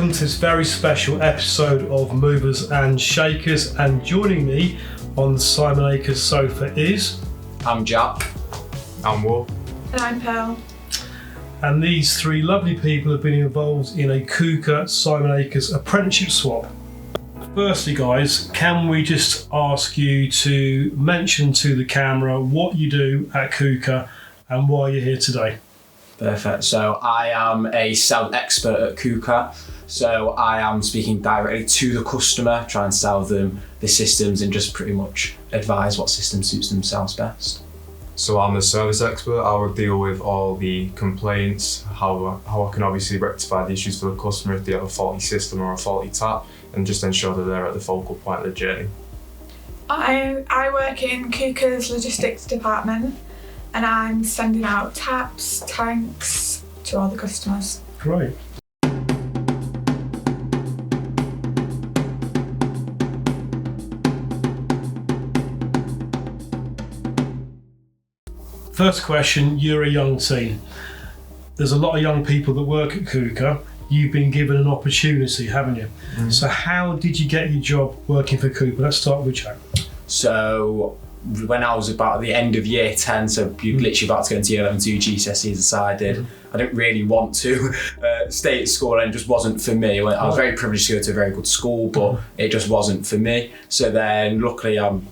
welcome to this very special episode of Movers and Shakers, and joining me on the Simon Acres sofa is... I'm Jack. I'm Will. And I'm Pearl. And these three lovely people have been involved in a Quooker Simon Acres apprenticeship swap. Firstly, guys, can we just ask you to mention to the camera what you do at Quooker and why you're here today? Perfect. So I am a sales expert at Quooker. So I am speaking directly to the customer, trying to sell them the systems and just pretty much advise what system suits themselves best. So I'm a service expert. I will deal with all the complaints, how I can obviously rectify the issues for the customer if they have a faulty system or a faulty tap, and just ensure that they're at the focal point of the journey. I work in Quooker's logistics department, and I'm sending out taps, tanks to all the customers. Great. First question, you're a young team. There's a lot of young people that work at Quooker. You've been given an opportunity, haven't you? Mm-hmm. So how did you get your job working for Quooker? Let's start with Jack. So when I was about at the end of year 10, so you're literally about to go into year 11 to GCSE, decided I didn't really want to stay at school, and it just wasn't for me. I was very privileged to go to a very good school, but it just wasn't for me. So then luckily I've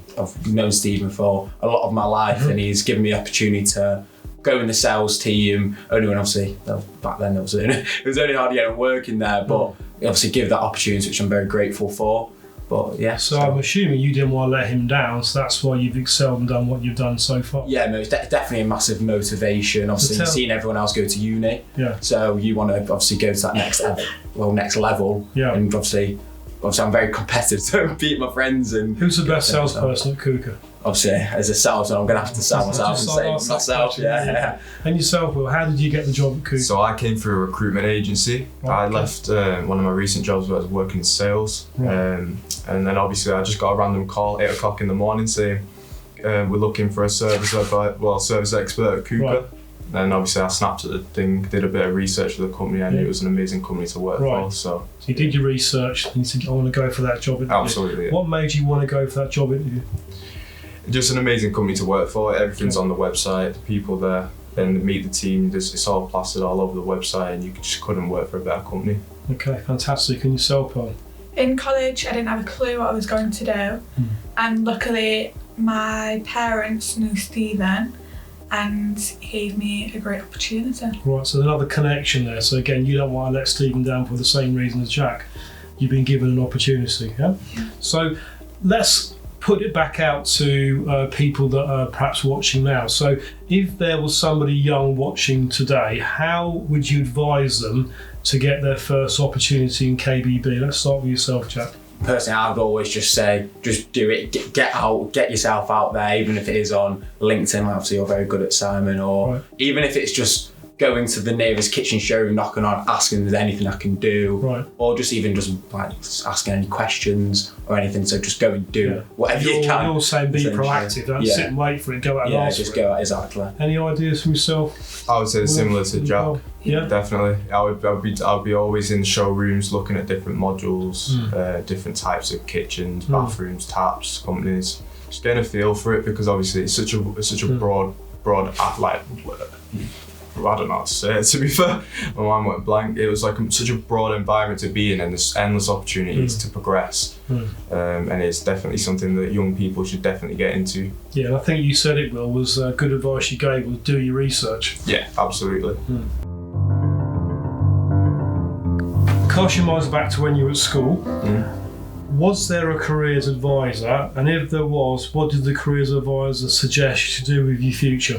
known Stephen for a lot of my life, and he's given me the opportunity to go in the sales team. Only when obviously, back then it was only hard to get working there, but obviously give that opportunity, which I'm very grateful for. But yeah. So I'm assuming you didn't want to let him down, so that's why you've excelled and done what you've done so far. Yeah, no, it's definitely a massive motivation. Obviously, seeing everyone else go to uni. Yeah. So you want to obviously go to that next level. Yeah. And obviously I'm very competitive, so beat my friends. And who's the best salesperson at Quooker? Obviously, as a salesman, I'm going to have to sell myself and say myself. Yeah. And yourself, Will, how did you get the job at Quooker? So I came through a recruitment agency. I left one of my recent jobs where I was working in sales. And then obviously I just got a random call 8 o'clock in the morning saying, we're looking for a service expert at Quooker. Right. Then obviously I snapped at the thing, did a bit of research for the company, and it was an amazing company to work for. So you did your research and you said, I want to go for that job interview. Absolutely. Yeah. What made you want to go for that job interview? Just an amazing company to work for. Everything's on the website, the people there, and meet the team. It's all plastered all over the website, and you just couldn't work for a better company. Okay, fantastic. And yourself, Paul? In college, I didn't have a clue what I was going to do, and luckily my parents knew Stephen and gave me a great opportunity. Right, so another connection there. So again, you don't want to let Stephen down for the same reason as Jack. You've been given an opportunity, yeah? So let's put it back out to people that are perhaps watching now. So if there was somebody young watching today, how would you advise them to get their first opportunity in KBB? Let's start with yourself, Jack. Personally, I would always just say, just do it, get out, get yourself out there, even if it is on LinkedIn, obviously you're very good at Simon, or even if it's just going to the nearest kitchen showroom, knocking on, asking if there's anything I can do, or just even just like asking any questions or anything. So just go and do whatever you can. You're saying be proactive, don't sit and wait for it, go out and ask just go out, exactly. Any ideas from yourself? I would say similar to Jack. Yeah, definitely. I'll be always in showrooms looking at different modules, different types of kitchens, bathrooms, taps, companies. Just getting a feel for it, because obviously it's such a broad like. I don't know how to say it, to be fair. My mind went blank. It was like such a broad environment to be in, and there's endless opportunities to progress. And it's definitely something that young people should definitely get into. Yeah, and I think you said it, Will, was good advice you gave was do your research. Yeah, absolutely. Cast your minds back to when you were at school. Was there a careers advisor? And if there was, what did the careers advisor suggest you to do with your future?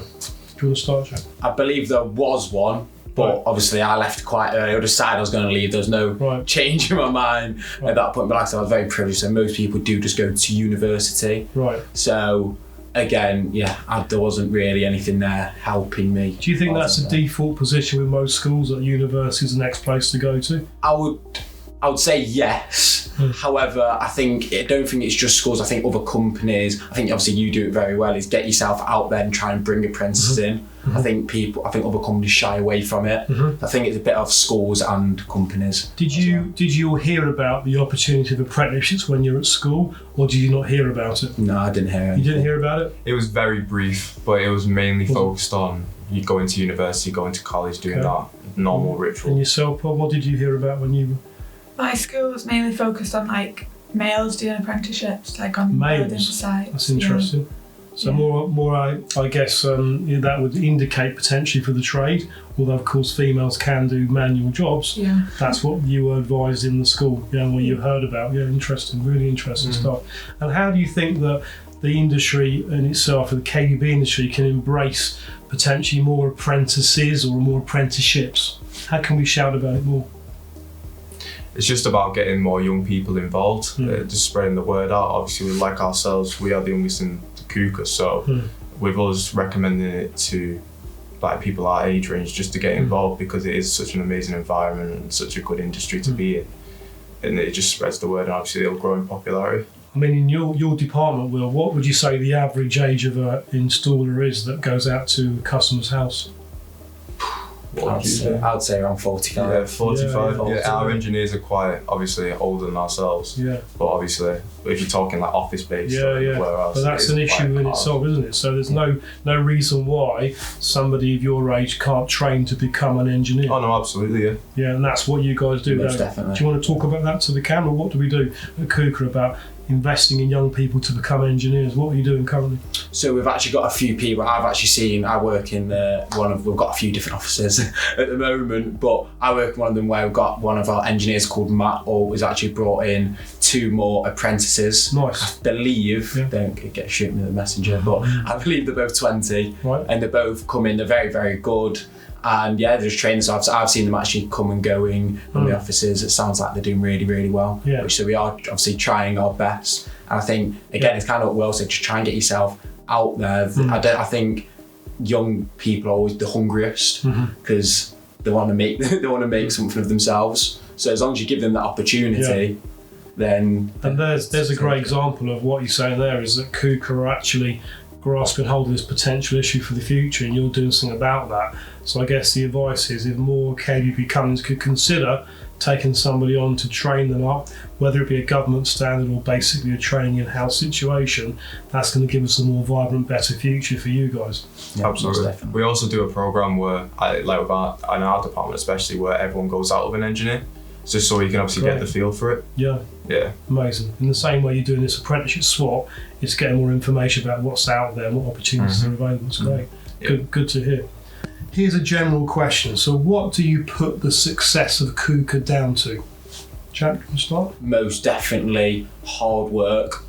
Do you want to start, Jack? I believe there was one, but obviously I left quite early. I decided I was going to leave. There was no change in my mind at that point. But like I said, I was very privileged. So most people do just go to university. Right. So again, there wasn't really anything there helping me. Do you think that's a default position with most schools, that university is the next place to go to? I would I would say yes. However, I don't think it's just schools. I think other companies, I think obviously you do it very well, is get yourself out there and try and bring apprentices in. I think other companies shy away from it. I think it's a bit of schools and companies. Did you hear about the opportunity of apprenticeships when you're at school, or did you not hear about it? No, I didn't hear anything. You didn't hear about it? It was very brief, but it was mainly focused on you going to university, going to college, doing that normal ritual. And yourself, Paul, what did you hear about when you... My school was mainly focused on like males doing apprenticeships, like on building sites. That's interesting. Yeah. So more, I guess that would indicate potentially for the trade. Although of course females can do manual jobs. Yeah. That's what you were advised in the school. What you heard about. Yeah, interesting, really interesting stuff. And how do you think that the industry in itself, the KBB industry, can embrace potentially more apprentices or more apprenticeships? How can we shout about it more? It's just about getting more young people involved, just spreading the word out. Obviously, like ourselves, we are the youngest in the Quooker, so with us recommending it to like people our age range just to get involved, because it is such an amazing environment and such a good industry to be in, and it just spreads the word, and obviously it'll grow in popularity. I mean, in your department, Will, what would you say the average age of an installer is that goes out to a customer's house? I'd say around 45. Yeah, 45. Yeah, our engineers are quite obviously older than ourselves. Yeah. But obviously, if you're talking like office based, but that's an issue in itself, isn't it? So there's no reason why somebody of your age can't train to become an engineer. Oh no, absolutely, yeah. Yeah, and that's what you guys do. Most definitely. Do you want to talk about that to the camera? What do we do at Quooker about investing in young people to become engineers? What are you doing currently? So we've actually got a few people. I work in we've got a few different offices at the moment, but I work in one of them where we've got one of our engineers called Matt, or was actually brought in 2 more apprentices. Nice. I believe, don't get shoot me the messenger, but I believe they're both 20, and they both come in, they're very, very good. And they're just training, so I've seen them actually come and going from the offices. It sounds like they're doing really, really well. Yeah. So we are obviously trying our best. And I think, again, it's kind of what Will said, just try and get yourself out there. I think young people are always the hungriest, because they want to make something of themselves. So as long as you give them that opportunity, then... And there's a great example of what you're saying there, is that Quooker are actually grasping hold of this potential issue for the future, and you're doing something about that. So I guess the advice is, if more KBB companies could consider taking somebody on to train them up, whether it be a government standard or basically a training in-house situation, that's going to give us a more vibrant, better future for you guys. Yeah, absolutely. We also do a programme where, in our department especially, where everyone goes out with an engineer, just so you can obviously get the feel for it. Yeah. Amazing. In the same way you're doing this apprenticeship swap, it's getting more information about what's out there and what opportunities are available. It's great. Good to hear. Here's a general question. So what do you put the success of Quooker down to? Jack, can you start? Most definitely hard work,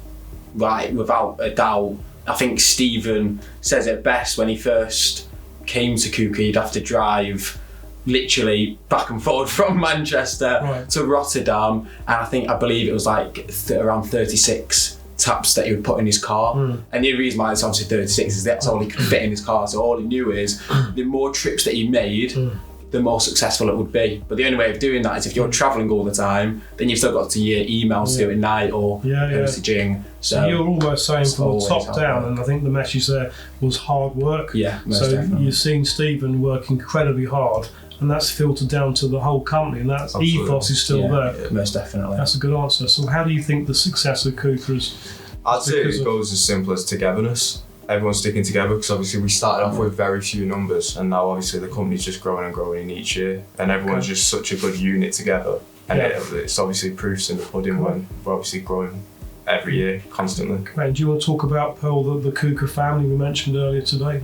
right, without a doubt. I think Stephen says it best when he first came to Quooker. He'd have to drive literally back and forward from Manchester to Rotterdam, and I believe it was like around 36 taps that he would put in his car. And the reason why it's obviously 36 is that's all he could fit in his car, so all he knew is the more trips that he made, the more successful it would be. But the only way of doing that is if you're travelling all the time, then you've still got to your emails to do at night or messaging. So you're almost saying from the top down, and I think the message there was hard work. Yeah, most so definitely. You've seen Stephen work incredibly hard, and that's filtered down to the whole company, and that ethos is still there. Yeah, most definitely. That's a good answer. So how do you think the success of Quooker is? I'd say it goes as simple as togetherness. Everyone's sticking together, because obviously we started off with very few numbers, and now obviously the company's just growing and growing each year, and everyone's just such a good unit together, and it's obviously proofs in the pudding when we're obviously growing every year constantly. Great. Do you want to talk about, Pearl, the Quooker family we mentioned earlier today?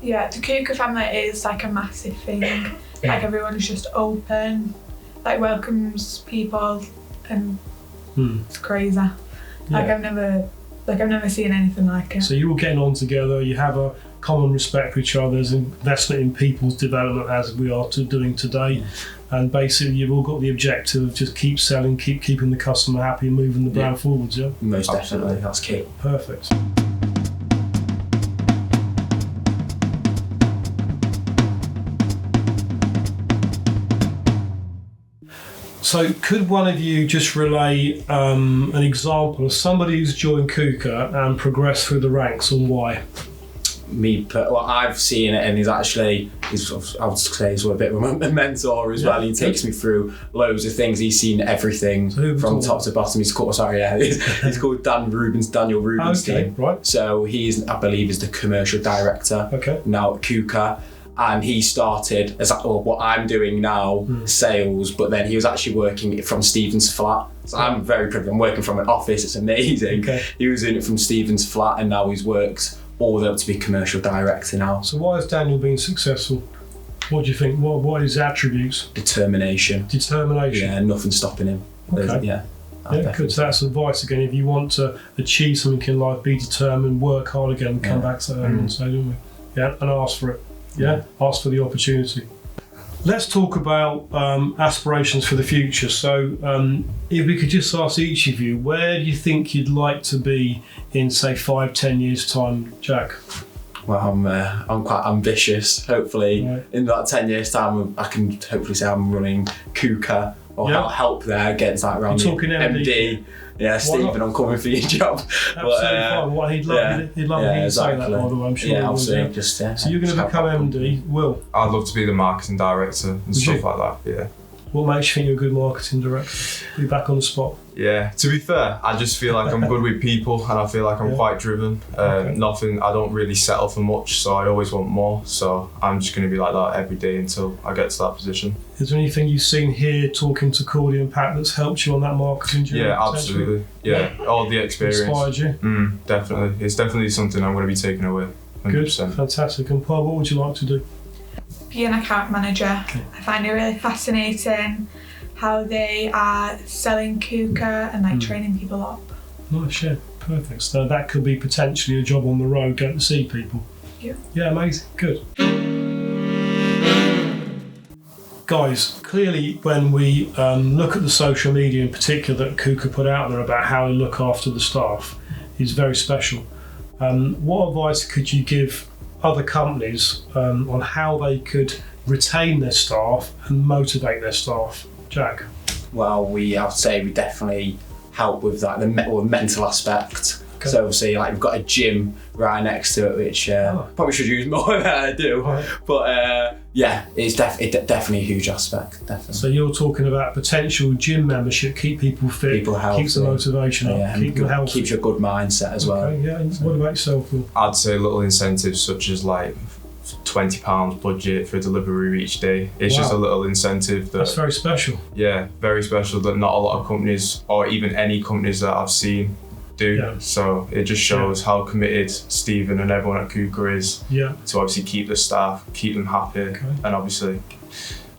Yeah, the Quooker family is like a massive thing. Like everyone is just open, like welcomes people, and it's crazy. Like I've never seen anything like it. So you're all getting on together, you have a common respect for each other, there's investment in people's development as we are doing today, and basically you've all got the objective of just keep selling, keeping the customer happy and moving the brand forwards, Most definitely, that's key. Perfect. So could one of you just relay an example of somebody who's joined Quooker and progressed through the ranks and why? Well, I've seen it, and I would say he's a bit of a mentor as well. He takes me through loads of things. He's seen everything from top to bottom. He's called Daniel Rubenstein. Okay, right. So I believe is the commercial director now at Quooker. And he started as what I'm doing now, sales, but then he was actually working from Stephen's flat. So I'm very privileged. I'm working from an office. It's amazing. Okay. He was in it from Stephen's flat, and now he's worked all the way up to be commercial director now. So why has Daniel been successful? What do you think? What are his attributes? Determination. Yeah, nothing stopping him. Okay. Yeah, good. So that's advice again. If you want to achieve something in life, be determined, work hard again, come back to that and say, don't we? Yeah, and ask for it. Yeah, ask for the opportunity. Let's talk about aspirations for the future. So if we could just ask each of you, where do you think you'd like to be in, say, 5-10 years' time, Jack? Well, I'm quite ambitious. Hopefully, in that 10 years' time, I can hopefully say I'm running Quooker or help there, get like around the MD. Yeah, Stephen, I'm coming for your job. Absolutely fine. Well, he'd love it to say that, by the way, I'm sure. Yeah, absolutely. So you're going to become MD, Will? I'd love to be the marketing director and stuff like that, yeah. What makes you think you're a good marketing director? Be back on the spot. Yeah, to be fair, I just feel like I'm good with people, and I feel like I'm quite driven. I don't really settle for much, so I always want more. So I'm just going to be like that every day until I get to that position. Is there anything you've seen here talking to Cordy and Pat that's helped you on that marketing journey? Yeah, absolutely. Yeah, all the experience. Inspired you? Definitely. It's definitely something I'm going to be taking away. 100%. Good, fantastic. And Paul, what would you like to do? Be an account manager. I find it really fascinating how they are selling Quooker and training people up. Nice, yeah, perfect. So that could be potentially a job on the road, going to see people. Yeah, amazing, good. Guys, clearly when we look at the social media in particular that Quooker put out there about how to look after the staff is very special. What advice could you give other companies on how they could retain their staff and motivate their staff? Jack? Well, I'd say we definitely help with that, the mental aspect. Okay. So obviously, like, we've got a gym right next to it, which probably should use more than I do. Right. But it's definitely a huge aspect. Definitely. So you're talking about potential gym membership, keep people fit, people healthy, keeps the motivation up, keep them healthy. Keeps you a good mindset as well. Yeah, and what about yourself, Will? I'd say little incentives such as like £20 budget for a delivery route each day. It's just a little incentive that's very special. Yeah, very special that not a lot of companies or even any companies that I've seen do. Yeah. So it just shows how committed Stephen and everyone at Quooker is to obviously keep the staff, keep them happy, and obviously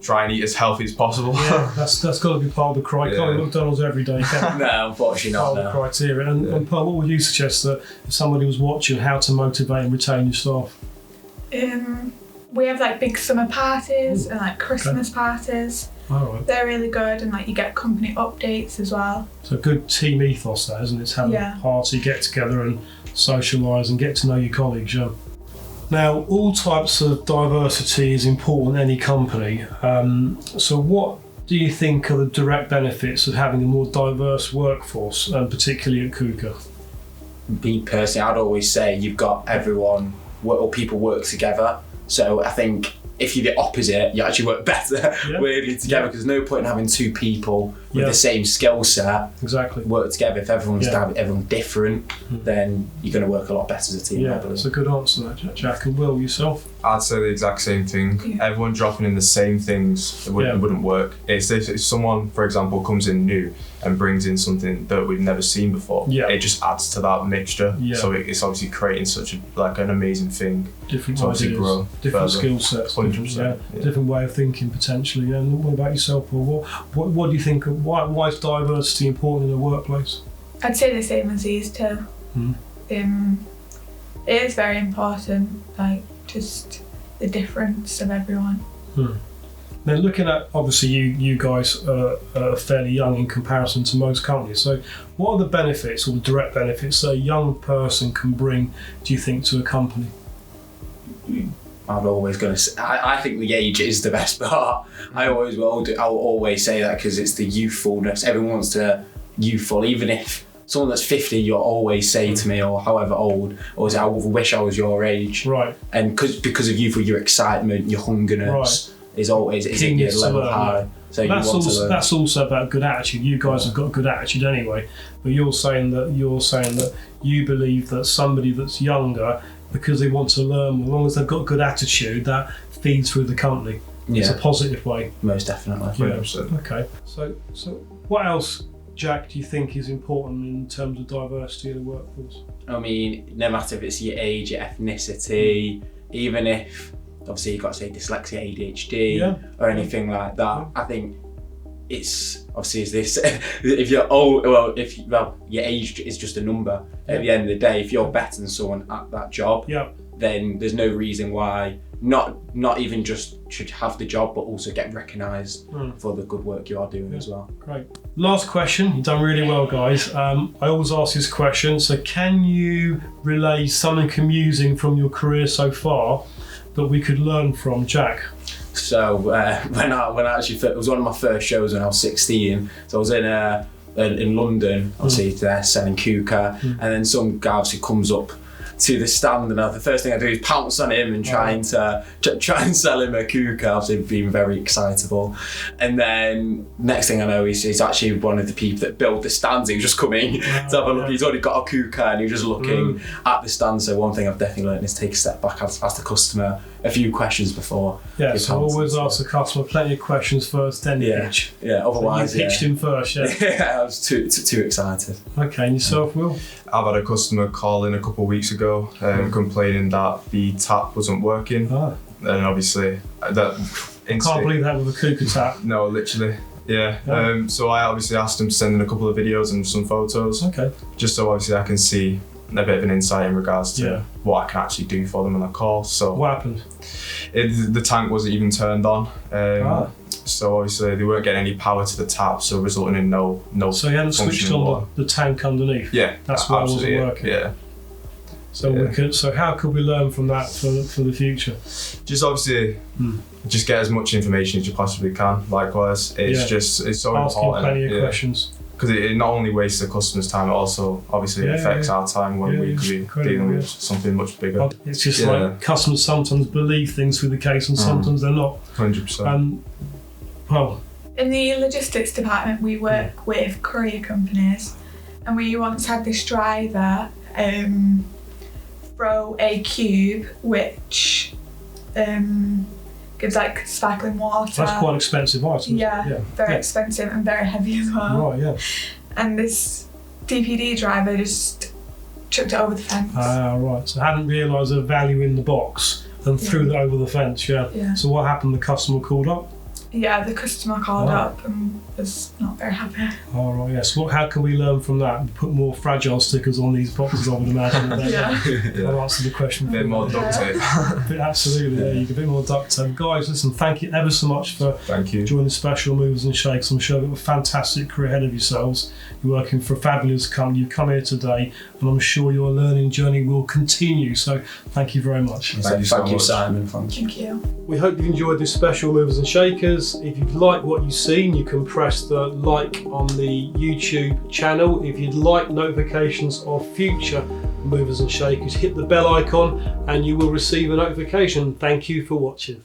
try and eat as healthy as possible. Yeah, that's got to be part of the criteria. Can't McDonald's every day, can No, unfortunately not. Part of the criteria. And Paul, what would you suggest that if somebody was watching, how to motivate and retain your staff? We have like big summer parties and like Christmas parties. Right. They're really good, and like you get company updates as well. So good team ethos there, isn't it? To have a party, get together and socialise and get to know your colleagues. Yeah. Now, all types of diversity is important in any company. So what do you think are the direct benefits of having a more diverse workforce, and particularly at Quooker? Me personally, I'd always say you've got everyone, or people work together. So I think if you're the opposite, you actually work better weirdly together, because there's no point in having two people with the same skill set work together. If everyone's different, then you're going to work a lot better as a team. Yeah, that's a good answer there, Jack. And Will, yourself? I'd say the exact same thing. Yeah. Everyone dropping in the same things, it wouldn't work. It's if someone, for example, comes in new and brings in something that we've never seen before, it just adds to that mixture. Yeah. So it's obviously creating such an amazing thing. Different to ideas, grow different skill sets, different way of thinking potentially. Yeah. And what about yourself, Paul? What do you think? Why is diversity important in the workplace? I'd say the same as these two. It is very important, like just the difference of everyone. Now, looking at, obviously you guys are fairly young in comparison to most companies, so what are the benefits or the direct benefits that a young person can bring, do you think, to a company? I'm always going to say, I think the age is the best part. I always will do, I'll always say that because it's the youthfulness. Everyone wants to youthful, even if someone that's 50, you'll always say to me, or however old, always I wish I was your age. Right. And because of youthful, your excitement, your hungerness is always at your level high. So that's also about good attitude. You guys have got good attitude anyway, but you're saying that you believe that somebody that's younger, because they want to learn, as long as they've got good attitude, that feeds through the company. It's a positive way. Most definitely. 100%. Okay. So what else, Jack, do you think is important in terms of diversity in the workforce? I mean, no matter if it's your age, your ethnicity, even if obviously you've got to say dyslexia, ADHD, or anything like that. I think it's obviously is this if you're old, your age is just a number. At the end of the day, if you're better than someone at that job, then there's no reason why not even just should have the job, but also get recognised for the good work you are doing as well. Great. Last question. You've done really well, guys. I always ask this question. So, can you relay something amusing from your career so far that we could learn from, Jack? So when I actually it was one of my first shows when I was 16. So I was in London, obviously there selling Quooker, and then some guy obviously comes up to the stand, and the first thing I do is pounce on him and try and sell him a Quooker, obviously being very excitable. And then next thing I know, he's actually one of the people that build the stands. He was just coming to have a look. He's already got a Quooker and he was just looking at the stand. So one thing I've definitely learned is take a step back, ask the customer a few questions before. Yeah, so always ask the customer plenty of questions first, then pitch. Yeah, otherwise so you pitched him first, yeah, I was too excited. Okay, and yourself, Will? I've had a customer call in a couple of weeks ago complaining that the tap wasn't working. And obviously that I can't believe that with a Quooker tap. No, literally. Yeah. So I obviously asked him to send in a couple of videos and some photos. Okay. Just so obviously I can see a bit of an insight in regards to what I can actually do for them on a call. So what happened? The tank wasn't even turned on. So obviously they weren't getting any power to the tap, so resulting in no. So you hadn't switched on the tank underneath. Yeah, that's why it wasn't working. Yeah. So how could we learn from that for the future? Just obviously, just get as much information as you possibly can. Likewise, it's so asking important. Plenty of questions. Because it not only wastes the customer's time, it also obviously affects our time when we could be dealing with something much bigger. It's just like customers sometimes believe things through the case and sometimes they're not. 100%. Well, in the logistics department, we work with courier companies, and we once had this driver throw a cube which gives like sparkling water. That's quite an expensive item. Yeah, very expensive and very heavy as well. Right, yeah. And this DPD driver just chucked it over the fence. Right. So hadn't realised the value in the box and threw that over the fence, yeah. So what happened? The customer called up? Yeah, the customer called up and was not very happy. Oh, right, yes. How can we learn from that? Put more fragile stickers on these boxes, I would imagine. I'll answer the question. A bit more duct tape. Absolutely, you get a bit more duct tape. Guys, listen, thank you ever so much for joining Special Movers and Shakes. I'm sure you've got a fantastic career ahead of yourselves. You're working for a fabulous company. You've come here today, and I'm sure your learning journey will continue. So thank you very much. Thank you so much, Simon. Thank you. We hope you've enjoyed this Special Movers and Shakers. If you've liked what you've seen, you can press the like on the YouTube channel. If you'd like notifications of future Movers and Shakers, hit the bell icon and you will receive a notification. Thank you for watching.